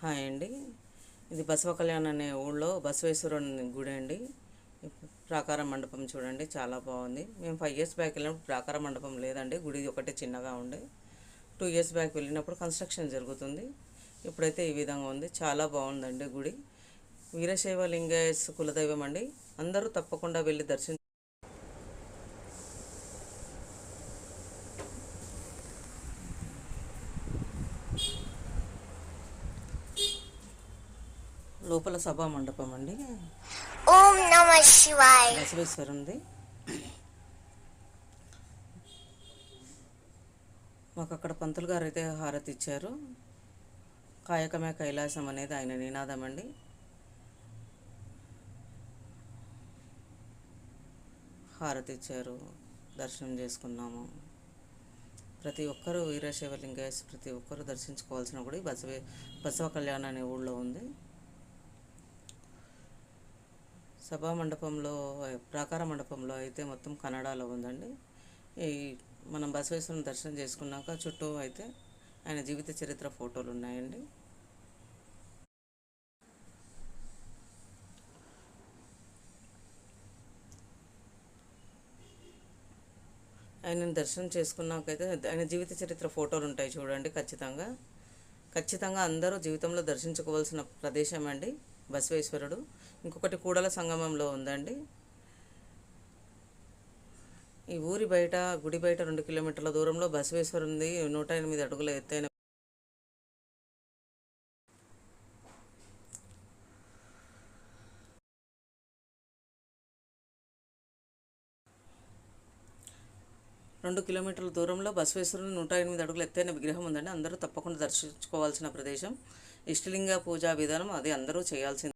Hi అండి. ఇది బసవ కళ్యాణ్ అనే ఊళ్ళో బసవేశ్వరుని గుడి అండి. ప్రాకార మండపం చూడండి, చాలా బాగుంది. మేము 5 years బ్యాక్ వెళ్ళినప్పుడు ప్రాకార మండపం లేదండి, గుడి ఒకటే చిన్నగా ఉండే. 2 years బ్యాక్ వెళ్ళినప్పుడు కన్స్ట్రక్షన్ జరుగుతుంది. ఇప్పుడైతే ఈ విధంగా ఉంది, చాలా బాగుందండి గుడి. వీరశైవ లింగేశ్ కులదైవం అండి. అందరూ తప్పకుండా వెళ్ళి దర్శించ. లోపల సభా మండపం అండి. ఓం నమ శివాయ. బసవేశ్వరుంది. మాకు అక్కడ పంతులు గారు అయితే హారతి ఇచ్చారు. కాయకమే కైలాసం అనేది ఆయన నినాదం అండి. హారతి ఇచ్చారు, దర్శనం చేసుకున్నాము. ప్రతి ఒక్కరూ వీరశైవలింగేశ్ ప్రతి ఒక్కరూ దర్శించుకోవాల్సిన గుడి బసవ కళ్యాణ్ అనే ఊళ్ళో ఉంది. సభా మండపంలో, ప్రాకార మండపంలో అయితే మొత్తం కన్నడలో ఉందండి. ఈ మనం బసవేశ్వరుని దర్శనం చేసుకున్నాక చుట్టూ అయితే ఆయన జీవిత చరిత్ర ఫోటోలు ఉన్నాయండి. ఆయనను దర్శనం చేసుకున్నాకైతే ఆయన జీవిత చరిత్ర ఫోటోలు ఉంటాయి చూడండి. ఖచ్చితంగా అందరూ జీవితంలో దర్శించుకోవాల్సిన ప్రదేశం అండి బసవేశ్వరుడు. ఇంకొకటి కూడల సంగమంలో ఉందండి. ఈ ఊరి బయట, గుడి బయట 2 kilometerల దూరంలో బసవేశ్వరుంది 108 అడుగుల ఎత్తైన 2 kilometerల దూరంలో బసవేశ్వరుని 108 అడుగుల ఎత్తైన విగ్రహం ఉందండి. అందరూ తప్పకుండా దర్శించుకోవాల్సిన ప్రదేశం. ఇష్టలింగ పూజా విధానం అది అందరూ చేయాల్సింది.